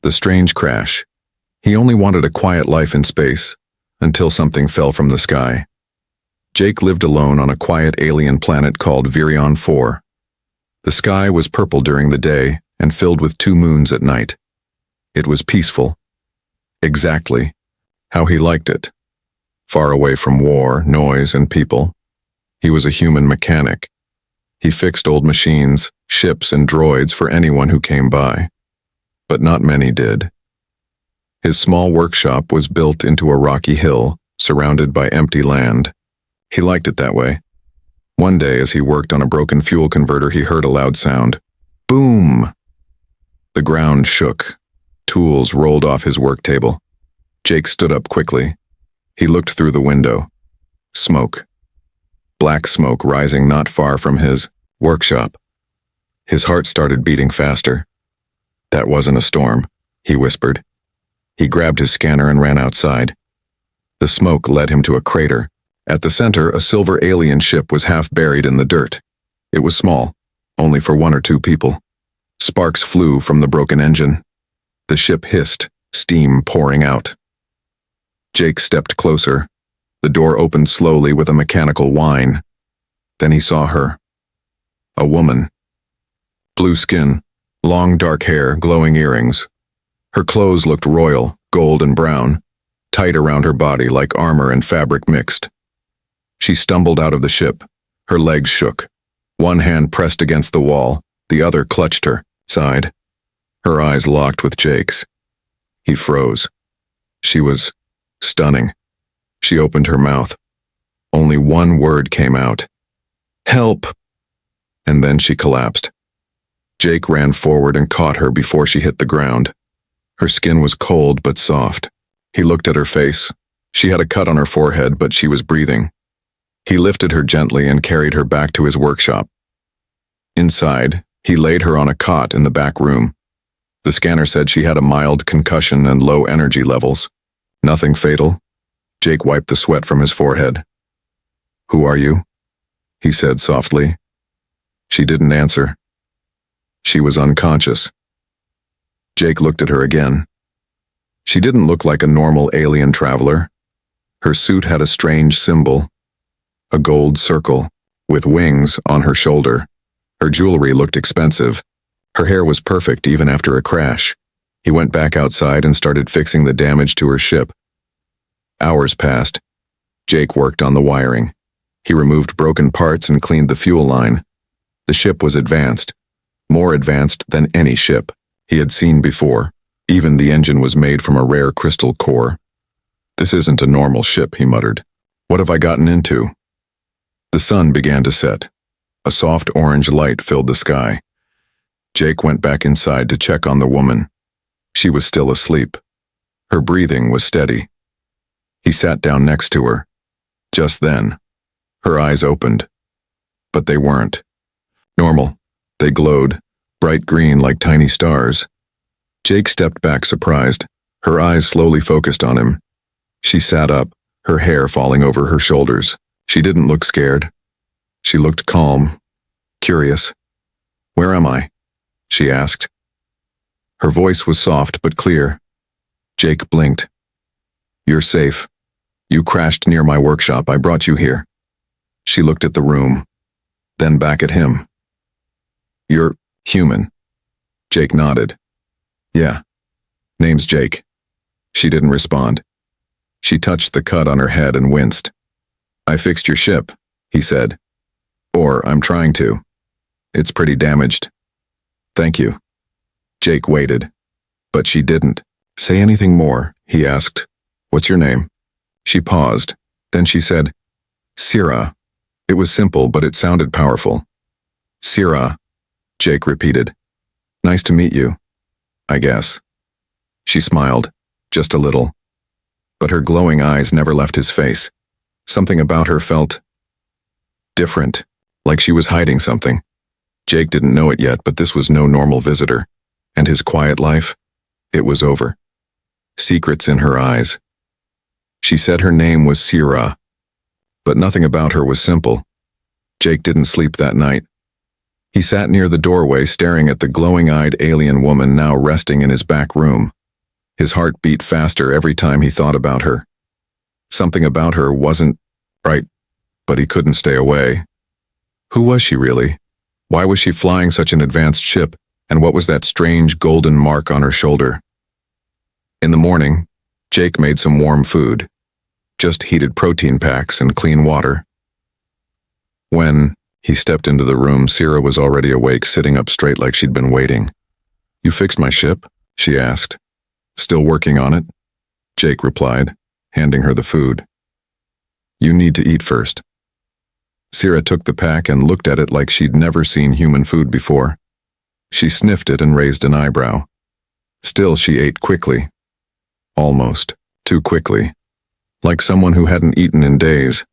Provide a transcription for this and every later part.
The strange crash. He only wanted a quiet life in space, until something fell from the sky. Jake lived alone on a quiet alien planet called Virion 4. The sky was purple during the day and filled with 2 moons at night. It was peaceful. Exactly how he liked it. Far away from war, noise, and people. He was a human mechanic. He fixed old machines, ships, and droids for anyone who came by. But not many did. His small workshop was built into a rocky hill, surrounded by empty land. He liked it that way. One day, as he worked on a broken fuel converter, he heard a loud sound. Boom! The ground shook. Tools rolled off his work table. Jake stood up quickly. He looked through the window. Smoke. Black smoke rising not far from his workshop. His heart started beating faster. That wasn't a storm, he whispered. He grabbed his scanner and ran outside. The smoke led him to a crater. At the center, a silver alien ship was half buried in the dirt. It was small, only for 1 or 2 people. Sparks flew from the broken engine. The ship hissed, steam pouring out. Jake stepped closer. The door opened slowly with a mechanical whine. Then he saw her. A woman. Blue skin, long dark hair, glowing earrings. Her clothes looked royal, gold and brown, tight around her body like armor and fabric mixed. She stumbled out of the ship. Her legs shook. One hand pressed against the wall, the other clutched her side. Her eyes locked with Jake's. He froze. She was stunning. She opened her mouth. Only one word came out. Help! And then she collapsed. Jake ran forward and caught her before she hit the ground. Her skin was cold but soft. He looked at her face. She had a cut on her forehead, but she was breathing. He lifted her gently and carried her back to his workshop. Inside, he laid her on a cot in the back room. The scanner said she had a mild concussion and low energy levels. Nothing fatal. Jake wiped the sweat from his forehead. Who are you? He said softly. She didn't answer. She was unconscious. Jake looked at her again. She didn't look like a normal alien traveler. Her suit had a strange symbol, a gold circle, with wings on her shoulder. Her jewelry looked expensive. Her hair was perfect even after a crash. He went back outside and started fixing the damage to her ship. Hours passed. Jake worked on the wiring. He removed broken parts and cleaned the fuel line. The ship was advanced, more advanced than any ship he had seen before. Even the engine was made from a rare crystal core. This isn't a normal ship, he muttered. What have I gotten into? The sun began to set. A soft orange light filled the sky. Jake went back inside to check on the woman. She was still asleep. Her breathing was steady. He sat down next to her. Just then, her eyes opened. But they weren't normal. They glowed, bright green like tiny stars. Jake stepped back surprised. Her eyes slowly focused on him. She sat up, her hair falling over her shoulders. She didn't look scared. She looked calm, curious. Where am I? She asked. Her voice was soft but clear. Jake blinked. You're safe. You crashed near my workshop. I brought you here. She looked at the room, then back at him. You're human. Jake nodded. Yeah. Name's Jake. She didn't respond. She touched the cut on her head and winced. I fixed your ship, he said. Or I'm trying to. It's pretty damaged. Thank you. Jake waited. But she didn't. Say anything more, he asked. What's your name? She paused. Then she said, Sira. It was simple, but it sounded powerful. Sira, Jake repeated. Nice to meet you, I guess. She smiled, just a little. But her glowing eyes never left his face. Something about her felt different, like she was hiding something. Jake didn't know it yet, but this was no normal visitor. And his quiet life, it was over. Secrets in her eyes. She said her name was Sira, but nothing about her was simple. Jake didn't sleep that night. He sat near the doorway staring at the glowing-eyed alien woman now resting in his back room. His heart beat faster every time he thought about her. Something about her wasn't right, but he couldn't stay away. Who was she really? Why was she flying such an advanced ship, and what was that strange golden mark on her shoulder? In the morning, Jake made some warm food, just heated protein packs and clean water. When he stepped into the room, Sierra was already awake, sitting up straight like she'd been waiting. "You fixed my ship?" she asked. "Still working on it?" Jake replied, handing her the food. "You need to eat first." Sierra took the pack and looked at it like she'd never seen human food before. She sniffed it and raised an eyebrow. Still, she ate quickly. Almost too quickly. Like someone who hadn't eaten in days.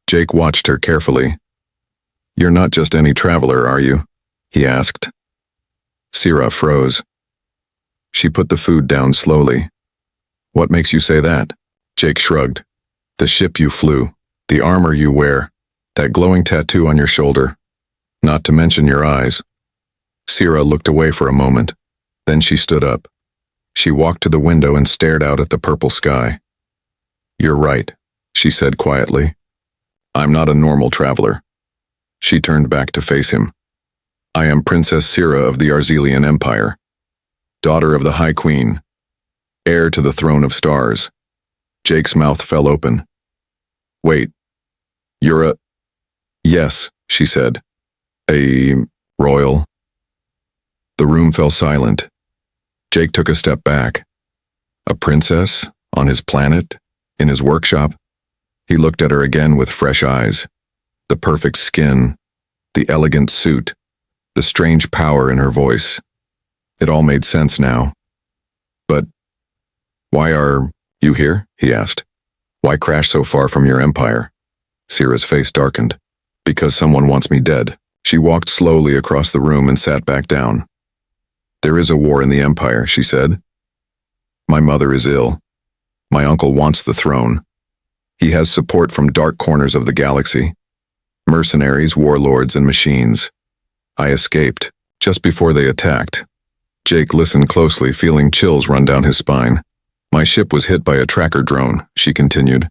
Jake watched her carefully. "You're not just any traveler, are you?" he asked. Sierra froze. She put the food down slowly. "What makes you say that?" Jake shrugged. "The ship you flew, the armor you wear, that glowing tattoo on your shoulder, not to mention your eyes." Sierra looked away for a moment. Then she stood up. She walked to the window and stared out at the purple sky. "You're right," she said quietly. "I'm not a normal traveler." She turned back to face him. "I am Princess Sierra of the Arzelian Empire, daughter of the High Queen, heir to the throne of stars." Jake's mouth fell open. "Wait, you're a—" "Yes," she said. "A royal?" The room fell silent. Jake took a step back. A princess? On his planet? In his workshop? He looked at her again with fresh eyes. The perfect skin, the elegant suit, the strange power in her voice. It all made sense now. "But why are you here?" he asked. "Why crash so far from your empire?" Sierra's face darkened. "Because someone wants me dead." She walked slowly across the room and sat back down. "There is a war in the empire," she said. "My mother is ill. My uncle wants the throne. He has support from dark corners of the galaxy. Mercenaries, warlords, and machines. I escaped, just before they attacked." Jake listened closely, feeling chills run down his spine. "My ship was hit by a tracker drone," she continued.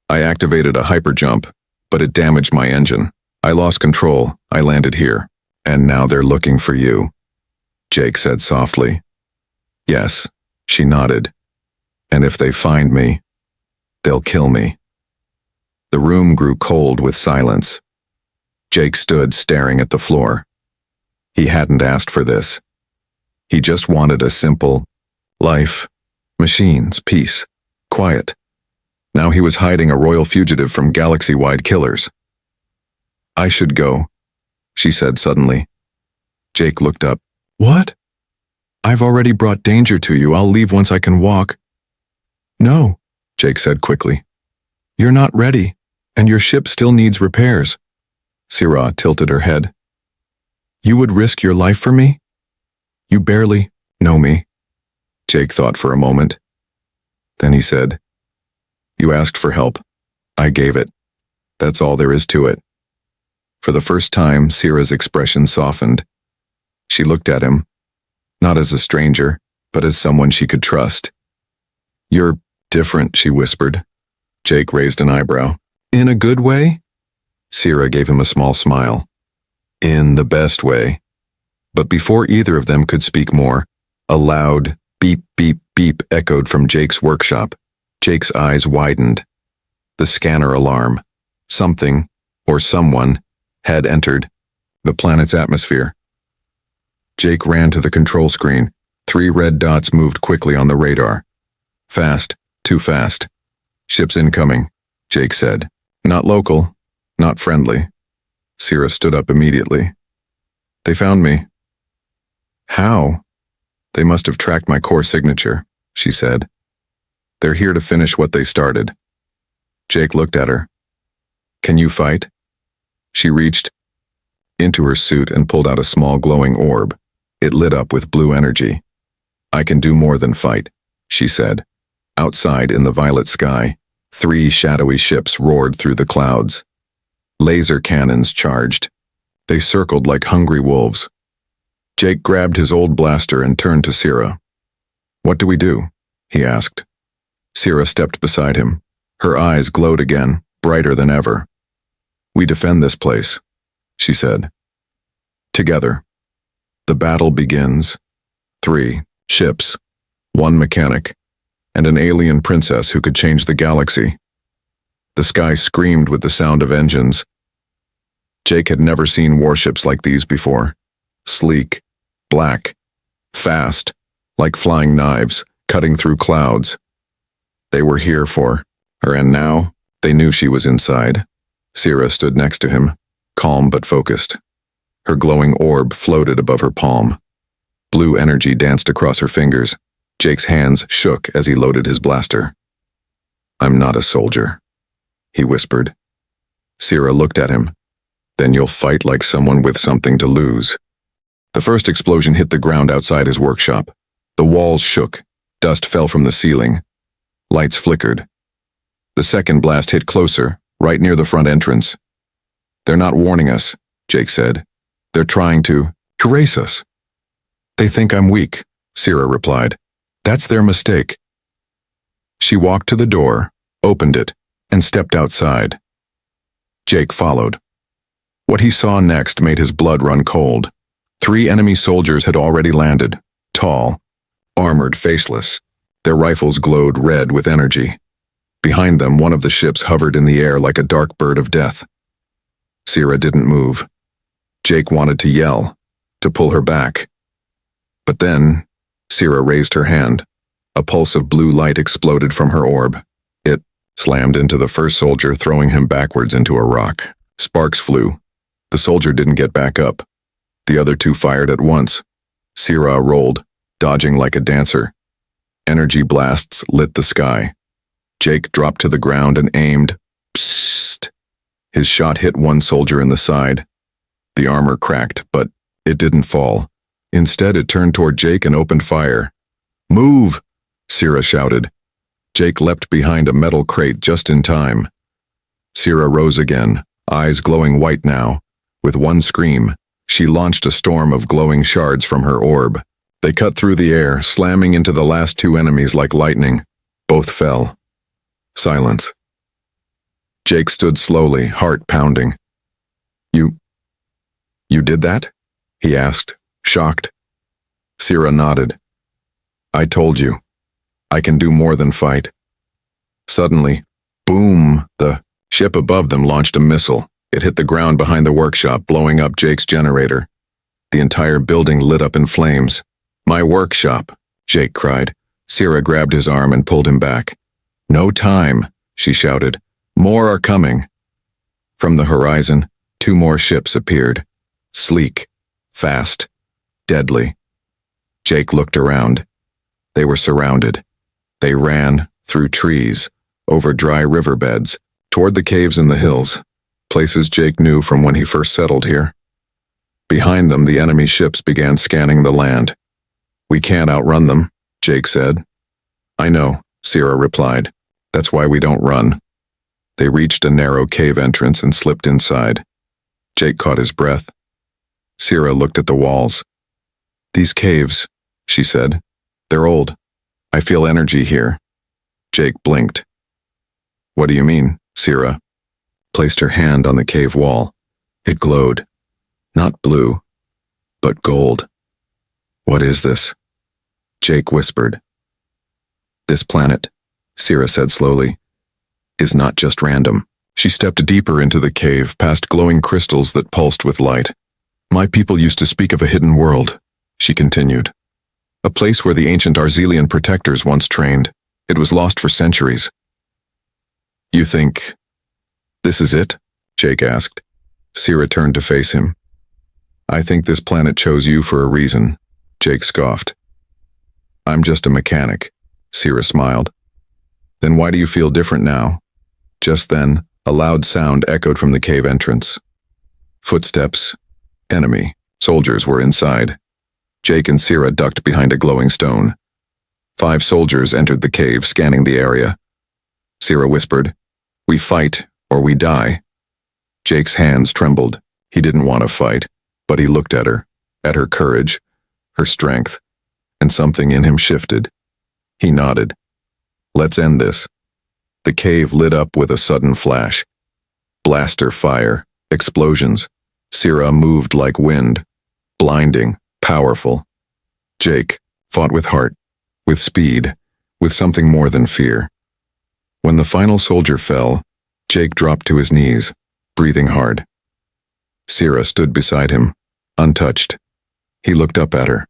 "I activated a hyperjump, but it damaged my engine. I lost control. I landed here. And now they're looking for you," Jake said softly. "Yes," she nodded. "And if they find me, they'll kill me." The room grew cold with silence. Jake stood staring at the floor. He hadn't asked for this. He just wanted a simple life. Machines, peace, quiet. Now he was hiding a royal fugitive from galaxy-wide killers. "I should go," she said suddenly. Jake looked up. "What?" "I've already brought danger to you. I'll leave once I can walk." "No," Jake said quickly. "You're not ready, and your ship still needs repairs." Sierra tilted her head. "You would risk your life for me? You barely know me." Jake thought for a moment. Then he said, "You asked for help. I gave it. That's all there is to it." For the first time, Sierra's expression softened. She looked at him, not as a stranger, but as someone she could trust. "You're different," she whispered. Jake raised an eyebrow. "In a good way?" Sierra gave him a small smile. "In the best way." But before either of them could speak more, a loud beep, beep, beep echoed from Jake's workshop. Jake's eyes widened. The scanner alarm. Something, or someone, had entered the planet's atmosphere. Jake ran to the control screen. 3 red dots moved quickly on the radar. "Fast, too fast. Ship's incoming," Jake said. "Not local, not friendly." Sierra stood up immediately. "They found me." "How?" "They must have tracked my core signature," she said. "They're here to finish what they started." Jake looked at her. "Can you fight?" She reached into her suit and pulled out a small glowing orb. It lit up with blue energy. "I can do more than fight," she said. Outside in the violet sky, 3 shadowy ships roared through the clouds. Laser cannons charged. They circled like hungry wolves. Jake grabbed his old blaster and turned to Sierra. "What do we do?" he asked. Sierra stepped beside him. Her eyes glowed again, brighter than ever. "We defend this place," she said. Together. The battle begins. 3 ships, 1 mechanic, and an alien princess who could change the galaxy. The sky screamed with the sound of engines. Jake had never seen warships like these before. Sleek, black, fast, like flying knives, cutting through clouds. They were here for her, and now they knew she was inside. Sierra stood next to him, calm but focused. Her glowing orb floated above her palm. Blue energy danced across her fingers. Jake's hands shook as he loaded his blaster. "I'm not a soldier," he whispered. Sierra looked at him. "Then you'll fight like someone with something to lose." The first explosion hit the ground outside his workshop. The walls shook. Dust fell from the ceiling. Lights flickered. The second blast hit closer, right near the front entrance. "They're not warning us," Jake said. "They're trying to erase us." "They think I'm weak," Sierra replied. "That's their mistake." She walked to the door, opened it, and stepped outside. Jake followed. What he saw next made his blood run cold. 3 enemy soldiers had already landed, tall, armored, faceless. Their rifles glowed red with energy. Behind them, one of the ships hovered in the air like a dark bird of death. Sierra didn't move. Jake wanted to yell, to pull her back. But then, Sierra raised her hand. A pulse of blue light exploded from her orb. It slammed into the first soldier, throwing him backwards into a rock. Sparks flew. The soldier didn't get back up. The other 2 fired at once. Sierra rolled, dodging like a dancer. Energy blasts lit the sky. Jake dropped to the ground and aimed. Psst! His shot hit one soldier in the side. The armor cracked, but it didn't fall. Instead, it turned toward Jake and opened fire. "Move!" Sierra shouted. Jake leapt behind a metal crate just in time. Sierra rose again, eyes glowing white now. With one scream, she launched a storm of glowing shards from her orb. They cut through the air, slamming into the last 2 enemies like lightning. Both fell. Silence. Jake stood slowly, heart pounding. You did that?" he asked, shocked. Sierra nodded. "I told you. I can do more than fight." Suddenly, boom, the ship above them launched a missile. It hit the ground behind the workshop, blowing up Jake's generator. The entire building lit up in flames. "My workshop," Jake cried. Sierra grabbed his arm and pulled him back. "No time," she shouted. "More are coming." From the horizon, 2 more ships appeared. Sleek, fast, deadly. Jake looked around. They were surrounded. They ran, through trees, over dry riverbeds, toward the caves in the hills, places Jake knew from when he first settled here. Behind them, the enemy ships began scanning the land. "We can't outrun them," Jake said. "I know," Sierra replied. "That's why we don't run." They reached a narrow cave entrance and slipped inside. Jake caught his breath. Sierra looked at the walls. "These caves," she said. "They're old. I feel energy here." Jake blinked. "What do you mean?" Sierra placed her hand on the cave wall. It glowed. Not blue, but gold. "What is this?" Jake whispered. "This planet," Sierra said slowly, "is not just random." She stepped deeper into the cave, past glowing crystals that pulsed with light. "My people used to speak of a hidden world," she continued. "A place where the ancient Arzelian protectors once trained. It was lost for centuries." "You think this is it?" Jake asked. Sierra turned to face him. "I think this planet chose you for a reason," Jake scoffed. "I'm just a mechanic," Sierra smiled. "Then why do you feel different now?" Just then, a loud sound echoed from the cave entrance. Footsteps. Enemy. Soldiers were inside. Jake and Sierra ducked behind a glowing stone. 5 soldiers entered the cave, scanning the area. Sierra whispered, "We fight, or we die." Jake's hands trembled. He didn't want to fight, but he looked at her courage, her strength, and something in him shifted. He nodded. Let's end this. The cave lit up with a sudden flash. Blaster fire, explosions. Sira moved like wind, blinding, powerful. Jake fought with heart, with speed, with something more than fear. When the final soldier fell, Jake dropped to his knees, breathing hard. Sira stood beside him, untouched. He looked up at her.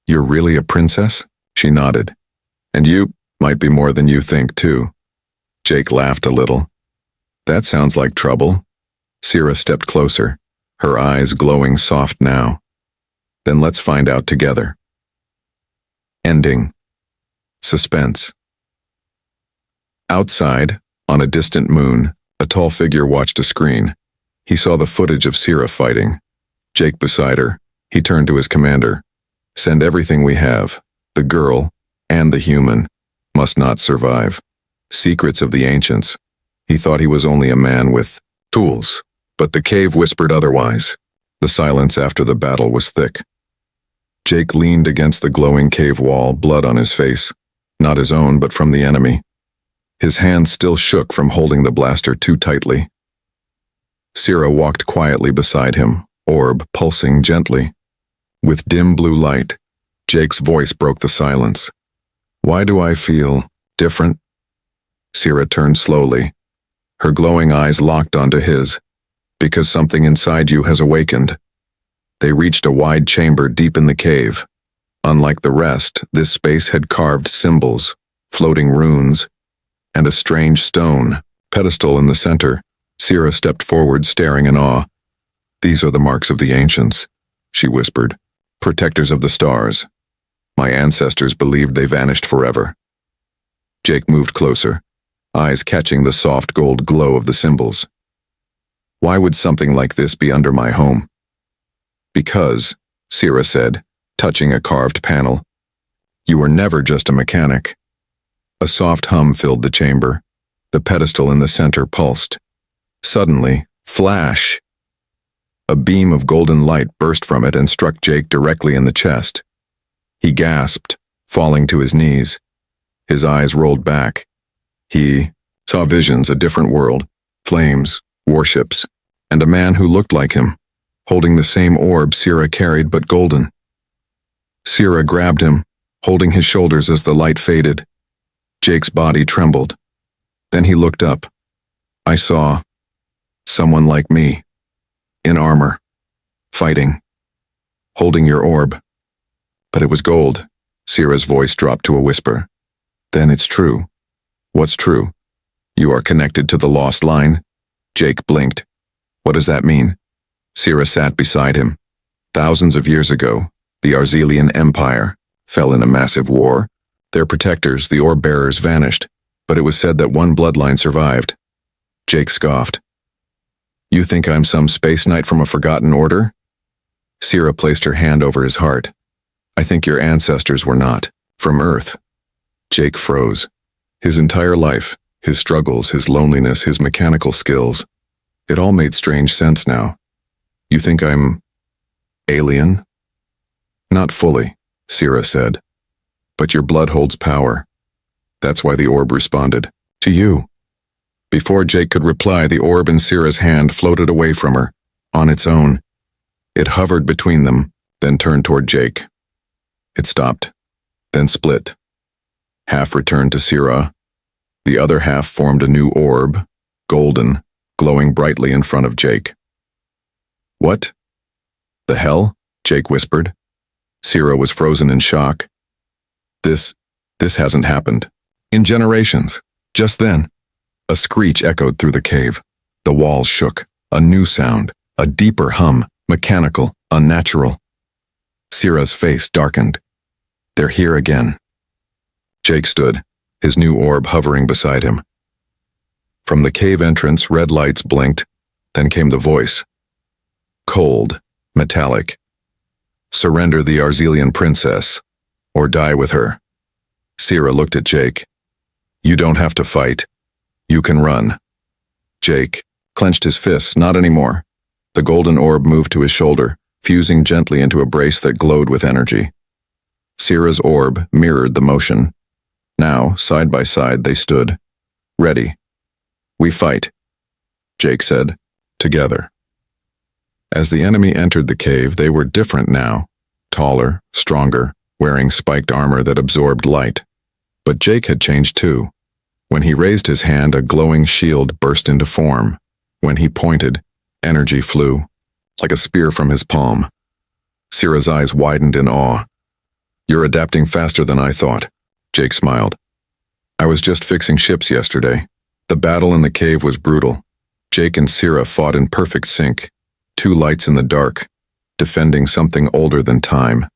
"You're really a princess?" She nodded. "And you might be more than you think, too." Jake laughed a little. "That sounds like trouble." Sira stepped closer, her eyes glowing soft now. "Then let's find out together." Ending. Suspense. Outside, on a distant moon, a tall figure watched a screen. He saw the footage of Sira fighting. Jake beside her, he turned to his commander. "Send everything we have. The girl, and the human, must not survive. Secrets of the ancients." He thought he was only a man with tools, but the cave whispered otherwise. The silence after the battle was thick. Jake leaned against the glowing cave wall, blood on his face. Not his own, but from the enemy. His hand still shook from holding the blaster too tightly. Sira walked quietly beside him, orb pulsing gently. With dim blue light, Jake's voice broke the silence. "Why do I feel different?" Sira turned slowly. Her glowing eyes locked onto his. "Because something inside you has awakened." They reached a wide chamber deep in the cave. Unlike the rest, this space had carved symbols, floating runes, and a strange stone pedestal in the center. Sira stepped forward, staring in awe. "These are the marks of the ancients," she whispered. "Protectors of the stars. My ancestors believed they vanished forever." Jake moved closer, eyes catching the soft gold glow of the symbols. "Why would something like this be under my home?" "Because," Sira said, touching a carved panel, "you were never just a mechanic." A soft hum filled the chamber. The pedestal in the center pulsed. Suddenly, flash! A beam of golden light burst from it and struck Jake directly in the chest. He gasped, falling to his knees. His eyes rolled back. He saw visions, a different world, flames, warships, and a man who looked like him, holding the same orb Sira carried but golden. Sira grabbed him, holding his shoulders as the light faded. Jake's body trembled. Then he looked up. "I saw someone like me, in armor, fighting, holding your orb." "But it was gold." Sira's voice dropped to a whisper. "Then it's true." "What's true?" "You are connected to the lost line." Jake blinked. "What does that mean?" Sira sat beside him. "Thousands of years ago, the Arzelian Empire fell in a massive war. Their protectors, the orb bearers, vanished, but it was said that one bloodline survived." Jake scoffed. "You think I'm some space knight from a forgotten order?" Sira placed her hand over his heart. "I think your ancestors were not from Earth." Jake froze. His entire life, his struggles, his loneliness, his mechanical skills, it all made strange sense now. "You think I'm alien?" "Not fully," Sira said. "But your blood holds power. That's why the orb responded. To you." Before Jake could reply, the orb in Sira's hand floated away from her, on its own. It hovered between them, then turned toward Jake. It stopped, then split. Half returned to Sira. The other half formed a new orb, golden, glowing brightly in front of Jake. "What the hell?" Jake whispered. Sira was frozen in shock. This hasn't happened. In generations. Just then, a screech echoed through the cave. The walls shook. A new sound, a deeper hum, mechanical, unnatural. Sira's face darkened. "They're here again." Jake stood, his new orb hovering beside him. From the cave entrance, red lights blinked, then came the voice. Cold, metallic. "Surrender the Arzelian princess, or die with her." Sira looked at Jake. "You don't have to fight. You can run." Jake clenched his fists. "Not anymore." The golden orb moved to his shoulder, fusing gently into a brace that glowed with energy. Sierra's orb mirrored the motion. Now, side by side, they stood. Ready. We fight, Jake said, together. As the enemy entered the cave, they were different now. Taller, stronger, wearing spiked armor that absorbed light. But Jake had changed too. When he raised his hand, a glowing shield burst into form. When he pointed, energy flew, like a spear from his palm. Sierra's eyes widened in awe. You're adapting faster than I thought, Jake smiled. I was just fixing ships yesterday. The battle in the cave was brutal. Jake and Sierra fought in perfect sync, two lights in the dark, defending something older than time.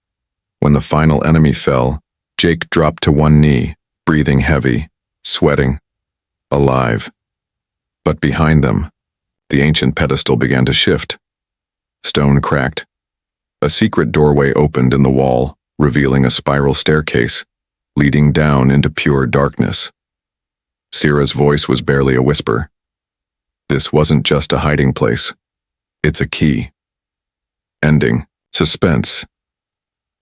When the final enemy fell, Jake dropped to one knee, breathing heavy, sweating, alive. But behind them, the ancient pedestal began to shift. Stone cracked. A secret doorway opened in the wall, revealing a spiral staircase, leading down into pure darkness. Sierra's voice was barely a whisper. This wasn't just a hiding place. It's a key. Ending. Suspense.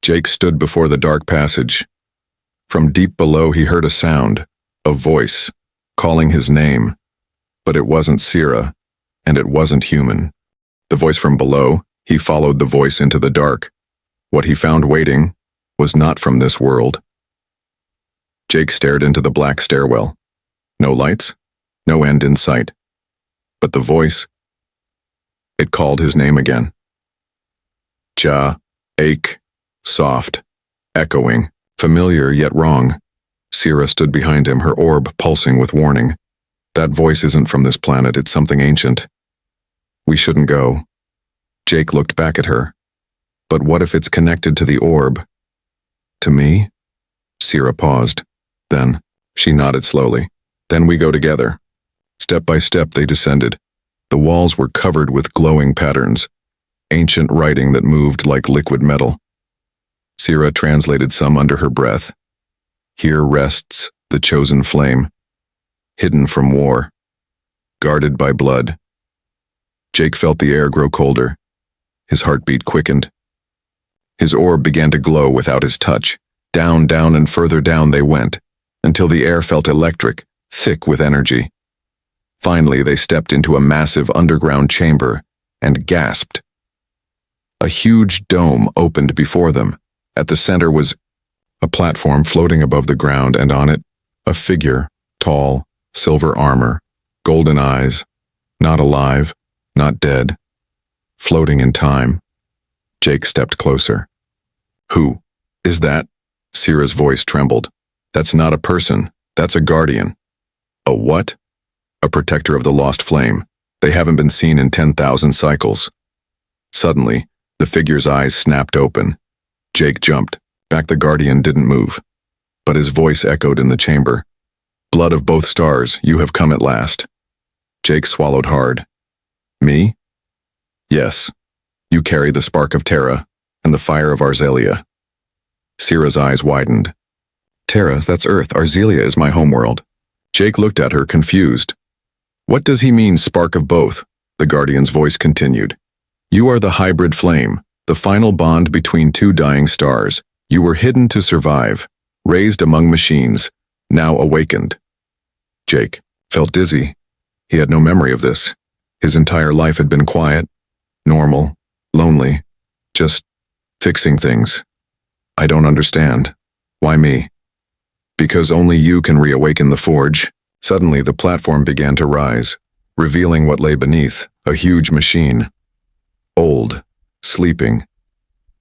Jake stood before the dark passage. From deep below he heard a sound, a voice, calling his name. But it wasn't Sierra, and it wasn't human. The voice from below, he followed the voice into the dark. What he found waiting was not from this world. Jake stared into the black stairwell. No lights, no end in sight. But the voice, it called his name again. Ja, ache, soft, echoing, familiar yet wrong. Sierra stood behind him, her orb pulsing with warning. That voice isn't from this planet, it's something ancient. We shouldn't go. Jake looked back at her. But what if it's connected to the orb? To me? Sierra paused. Then, she nodded slowly. Then we go together. Step by step they descended. The walls were covered with glowing patterns, ancient writing that moved like liquid metal. Sierra translated some under her breath. Here rests the chosen flame, hidden from war, guarded by blood. Jake felt the air grow colder. His heartbeat quickened. His orb began to glow without his touch. Down, down, and further down they went, until the air felt electric, thick with energy. Finally, they stepped into a massive underground chamber and gasped. A huge dome opened before them. At the center was a platform floating above the ground, and on it, a figure, tall, silver armor, golden eyes, not alive, not dead, floating in time. Jake stepped closer. Who is that? Sierra's voice trembled. That's not a person, that's a guardian. A what? A protector of the lost flame. They haven't been seen in 10,000 cycles. Suddenly, the figure's eyes snapped open. Jake jumped. Back the guardian didn't move. But his voice echoed in the chamber. Blood of both stars, you have come at last. Jake swallowed hard. Me? Yes. You carry the spark of Terra and the fire of Arzelia. Sierra's eyes widened. Terra, that's Earth. Arzelia is my homeworld. Jake looked at her, confused. What does he mean, spark of both? The guardian's voice continued. You are the hybrid flame, the final bond between two dying stars. You were hidden to survive, raised among machines, now awakened. Jake felt dizzy. He had no memory of this. His entire life had been quiet, normal, lonely, just fixing things. I don't understand. Why me? Because only you can reawaken the forge. Suddenly the platform began to rise, revealing what lay beneath, a huge machine. Old, sleeping.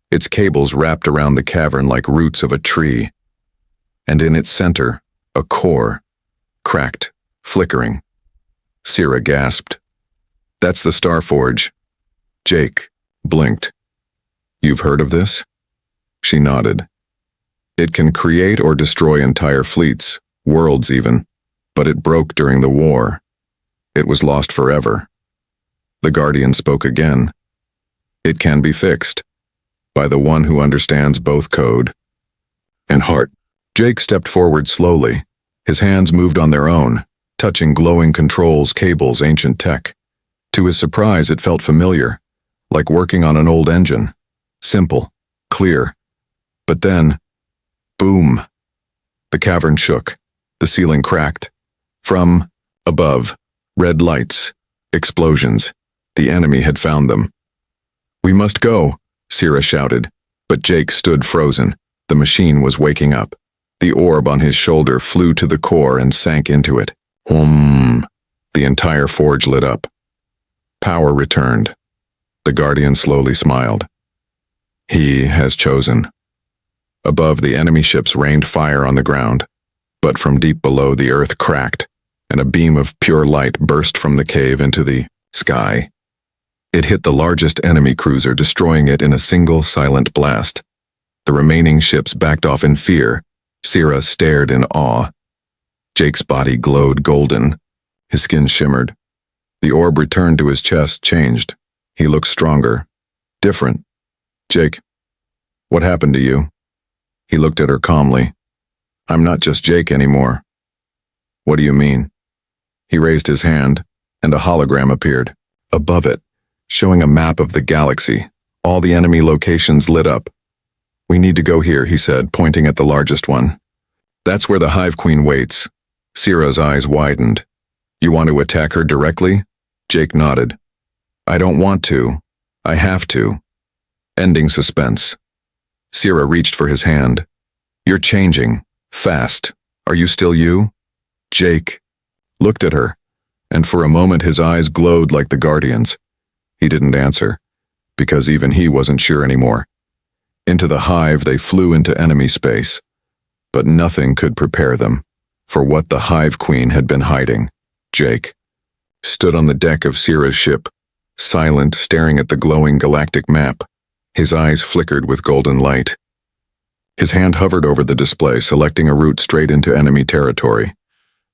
Its cables wrapped around the cavern like roots of a tree. And in its center, a core, cracked, flickering. Sierra gasped. That's the Star Forge. Jake blinked. You've heard of this? She nodded. It can create or destroy entire fleets, worlds even, but it broke during the war. It was lost forever. The Guardian spoke again. It can be fixed, by the one who understands both code and heart. Jake stepped forward slowly. His hands moved on their own, touching glowing controls, cables, ancient tech. To his surprise, it felt familiar. like working on an old engine. Simple, clear. But then, boom! The cavern shook. The ceiling cracked. From above, red lights, explosions. The enemy had found them. "We must go," Sierra shouted, but Jake stood frozen. The machine was waking up. The orb on his shoulder flew to the core and sank into it. The entire forge lit up. Power returned. The Guardian slowly smiled. He has chosen. Above, the enemy ships rained fire on the ground, but from deep below the earth cracked, and a beam of pure light burst from the cave into the sky. It hit the largest enemy cruiser, destroying it in a single silent blast. The remaining ships backed off in fear. Sierra stared in awe. Jake's body glowed golden. His skin shimmered. The orb returned to his chest, changed. He looked stronger. Different. "Jake, what happened to you?" He looked at her calmly. "I'm not just Jake anymore." "What do you mean?" He raised his hand, and a hologram appeared. Above it, showing a map of the galaxy. All the enemy locations lit up. "We need to go here," he said, pointing at the largest one. "That's where the Hive Queen waits." Sierra's eyes widened. "You want to attack her directly?" Jake nodded. "I don't want to. I have to." Ending suspense. Sierra reached for his hand. "You're changing. Fast. Are you still you?" Jake looked at her, and for a moment his eyes glowed like the Guardian's. He didn't answer, because even he wasn't sure anymore. Into the hive they flew into enemy space, but nothing could prepare them for what the Hive Queen had been hiding. Jake stood on the deck of Sierra's ship, silent, staring at the glowing galactic map. His eyes flickered with golden light. His hand hovered over the display, selecting a route straight into enemy territory.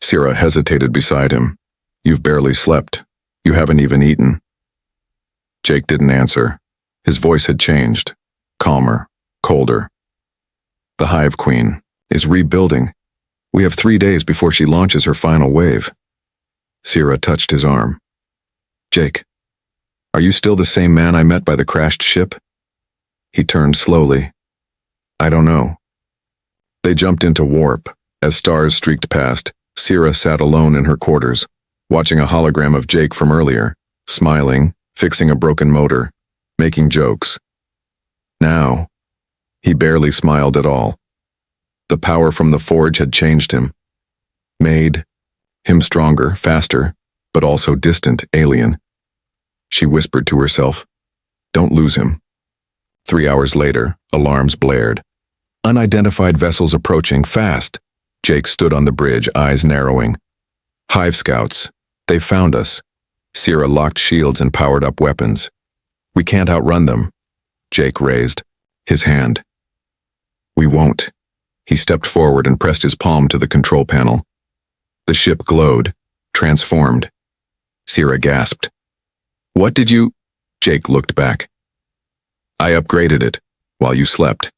Sierra hesitated beside him. "You've barely slept. You haven't even eaten." Jake didn't answer. His voice had changed. Calmer, colder. "The Hive Queen is rebuilding. We have 3 days before she launches her final wave." Sierra touched his arm. "Jake, are you still the same man I met by the crashed ship?" He turned slowly. "I don't know." They jumped into warp. As stars streaked past, Sierra sat alone in her quarters, watching a hologram of Jake from earlier, smiling, fixing a broken motor, making jokes. Now, he barely smiled at all. The power from the forge had changed him, made him stronger, faster, but also distant, alien. She whispered to herself, "Don't lose him." 3 hours later, alarms blared. Unidentified vessels approaching fast. Jake stood on the bridge, eyes narrowing. "Hive scouts. They found us." Sierra locked shields and powered up weapons. "We can't outrun them." Jake raised his hand. "We won't." He stepped forward and pressed his palm to the control panel. The ship glowed, transformed. Sierra gasped. "What did you—" Jake looked back. "I upgraded it while you slept."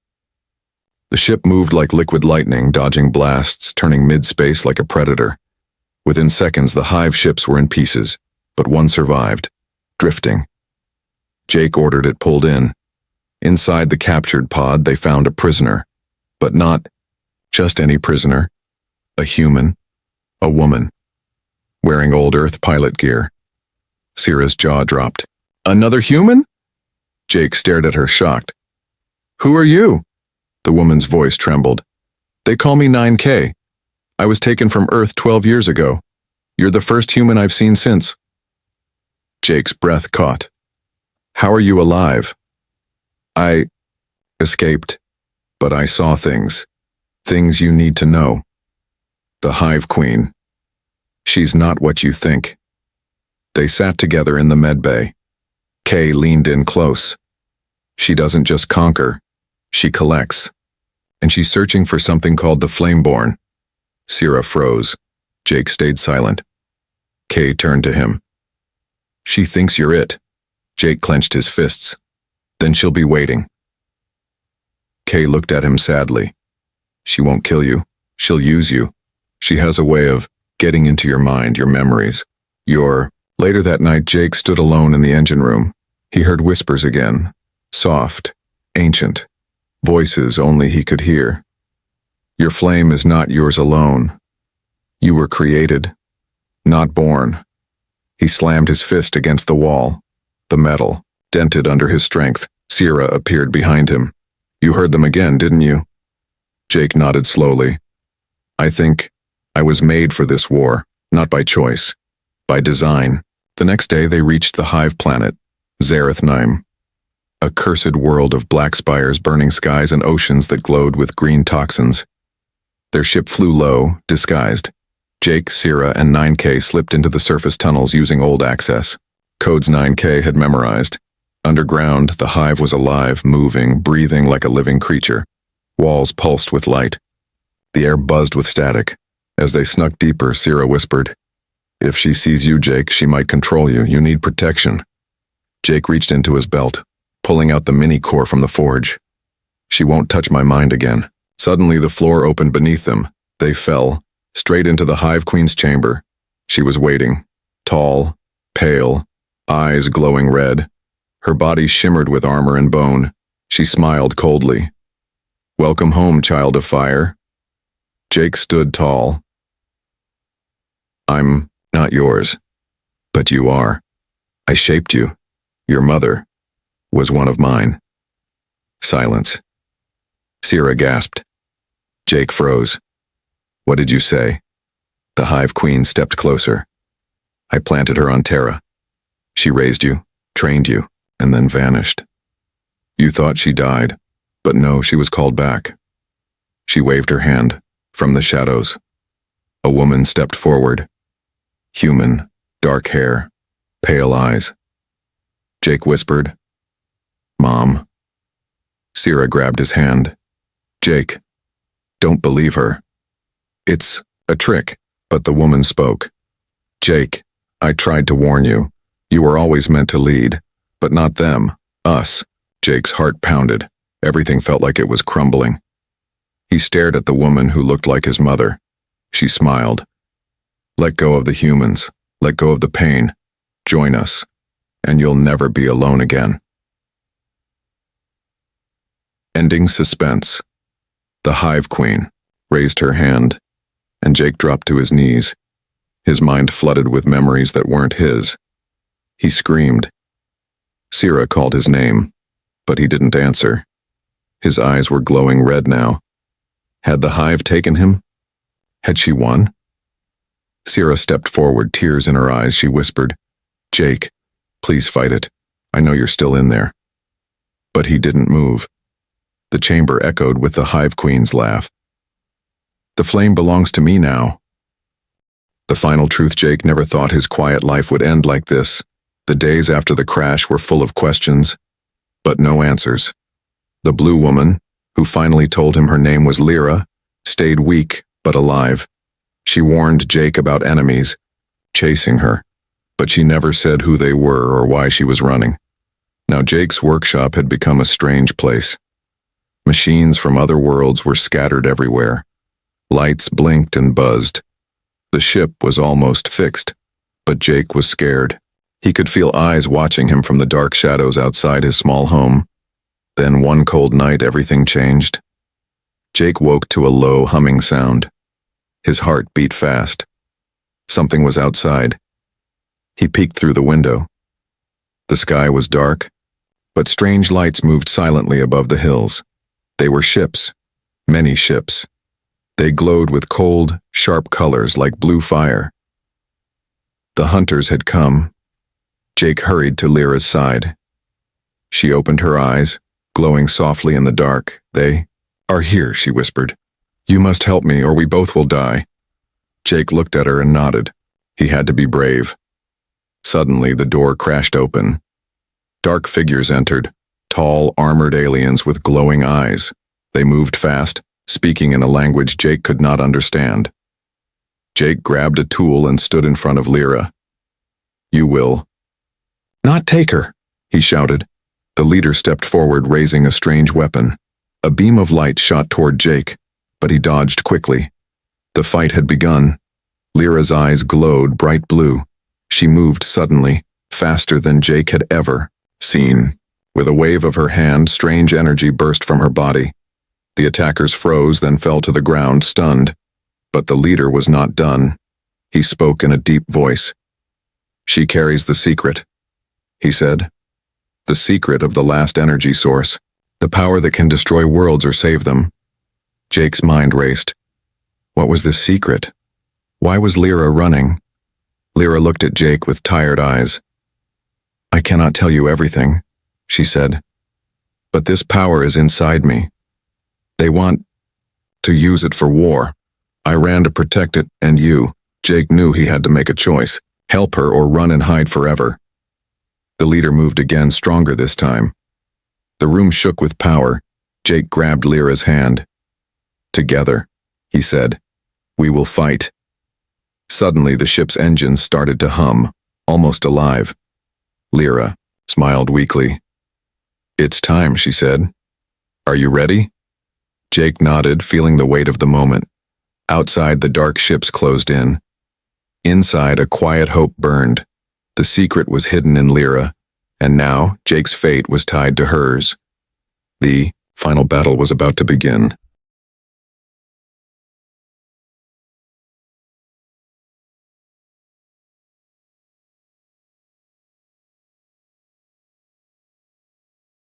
The ship moved like liquid lightning, dodging blasts, turning mid-space like a predator. Within seconds, the Hive ships were in pieces, but one survived, drifting. Jake ordered it pulled in. Inside the captured pod, they found a prisoner, but not just any prisoner. A human, a woman, wearing old Earth pilot gear. Sierra's jaw dropped. "Another human?" Jake stared at her, shocked. "Who are you?" The woman's voice trembled. "They call me 9K. I was taken from Earth 12 years ago. You're the first human I've seen since." Jake's breath caught. "How are you alive?" "I escaped, but I saw things. Things you need to know. The Hive Queen. She's not what you think." They sat together in the medbay. Kay leaned in close. "She doesn't just conquer, she collects. And she's searching for something called the Flameborn." Sierra froze. Jake stayed silent. Kay turned to him. "She thinks you're it." Jake clenched his fists. "Then she'll be waiting." Kay looked at him sadly. "She won't kill you. She'll use you. She has a way of getting into your mind, your memories, your—" Later that night, Jake stood alone in the engine room. He heard whispers again, soft, ancient, voices only he could hear. Your flame is not yours alone. You were created, not born. He slammed his fist against the wall. The metal, dented under his strength. Sierra appeared behind him. You heard them again, didn't you? Jake nodded slowly. I think I was made for this war, not by choice, by design. The next day they reached the hive planet, Zarathnaim, a cursed world of black spires, burning skies, and oceans that glowed with green toxins. Their ship flew low, disguised. Jake, Sierra, and 9K slipped into the surface tunnels using old access. Codes 9K had memorized. Underground, the hive was alive, moving, breathing like a living creature. Walls pulsed with light. The air buzzed with static. As they snuck deeper, Sierra whispered, If she sees you, Jake, she might control you. You need protection. Jake reached into his belt, pulling out the mini-core from the forge. She won't touch my mind again. Suddenly, the floor opened beneath them. They fell, straight into the Hive Queen's chamber. She was waiting, tall, pale, eyes glowing red. Her body shimmered with armor and bone. She smiled coldly. Welcome home, child of fire. Jake stood tall. I'm not yours, but you are. I shaped you. Your mother was one of mine. Silence. Sierra gasped. Jake froze. What did you say? The Hive Queen stepped closer. I planted her on Terra. She raised you, trained you, and then vanished. You thought she died, but no, she was called back. She waved her hand from the shadows. A woman stepped forward. Human, dark hair, pale eyes. Jake whispered, Mom. Sierra grabbed his hand. Jake, don't believe her. It's a trick, but the woman spoke. Jake, I tried to warn you. You were always meant to lead, but not them, us. Jake's heart pounded. Everything felt like it was crumbling. He stared at the woman who looked like his mother. She smiled. Let go of the humans. Let go of the pain. Join us, and you'll never be alone again. Ending suspense. The Hive Queen raised her hand, and Jake dropped to his knees, his mind flooded with memories that weren't his. He screamed. Sierra called his name, but he didn't answer. His eyes were glowing red now. Had the hive taken him? Had she won? Sierra stepped forward, tears in her eyes. She whispered, Jake, please fight it. I know you're still in there. But he didn't move. The chamber echoed with the Hive Queen's laugh. The flame belongs to me now. The final truth, Jake never thought his quiet life would end like this. The days after the crash were full of questions, but no answers. The blue woman, who finally told him her name was Lyra, stayed weak but alive. She warned Jake about enemies, chasing her, but she never said who they were or why she was running. Now Jake's workshop had become a strange place. Machines from other worlds were scattered everywhere. Lights blinked and buzzed. The ship was almost fixed, but Jake was scared. He could feel eyes watching him from the dark shadows outside his small home. Then one cold night, everything changed. Jake woke to a low humming sound. His heart beat fast. Something was outside. He peeked through the window. The sky was dark, but strange lights moved silently above the hills. They were ships, many ships. They glowed with cold, sharp colors like blue fire. The hunters had come. Jake hurried to Lyra's side. She opened her eyes, glowing softly in the dark. They are here, she whispered. You must help me or we both will die. Jake looked at her and nodded. He had to be brave. Suddenly, the door crashed open. Dark figures entered, tall, armored aliens with glowing eyes. They moved fast, speaking in a language Jake could not understand. Jake grabbed a tool and stood in front of Lyra. You will not take her, he shouted. The leader stepped forward, raising a strange weapon. A beam of light shot toward Jake, but he dodged quickly. The fight had begun. Lyra's eyes glowed bright blue. She moved suddenly, faster than Jake had ever. Scene. With a wave of her hand, strange energy burst from her body. The attackers froze, then fell to the ground, stunned. But the leader was not done. He spoke in a deep voice. "She carries the secret," he said. "The secret of the last energy source. The power that can destroy worlds or save them." Jake's mind raced. What was this secret? Why was Lyra running? Lyra looked at Jake with tired eyes. "I cannot tell you everything," she said. "But this power is inside me. They want to use it for war. I ran to protect it, and you." Jake knew he had to make a choice. Help her or run and hide forever. The leader moved again, stronger this time. The room shook with power. Jake grabbed Lyra's hand. "Together," he said, "we will fight." Suddenly, the ship's engines started to hum, almost alive. Lyra smiled weakly. "It's time," she said. "Are you ready?" Jake nodded, feeling the weight of the moment. Outside, the dark ships closed in. Inside, a quiet hope burned. The secret was hidden in Lyra, and now Jake's fate was tied to hers. The final battle was about to begin.